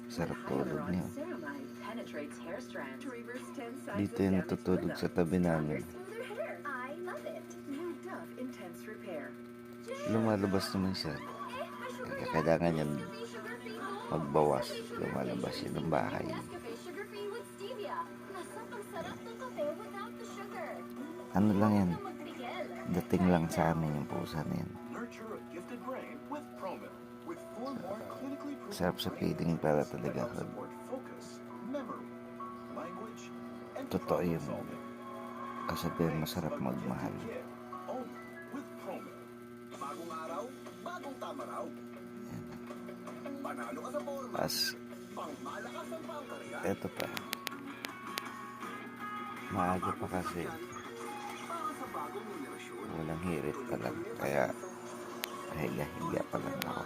sarap tulog niya. Dito yung natutulog sa tabi namin. Lumalabas naman siya. Kailangan yan magbawas. Lumalabas yun ng bahay. Ano lang yan, dating lang sa amin yung pusa na yan. Sarap sa feeling para talaga totoo yun. Kasabihan masarap magmahal. As eto pa, maaga pa kasi, walang hirit pa lang, kaya higa-higa pa lang ako.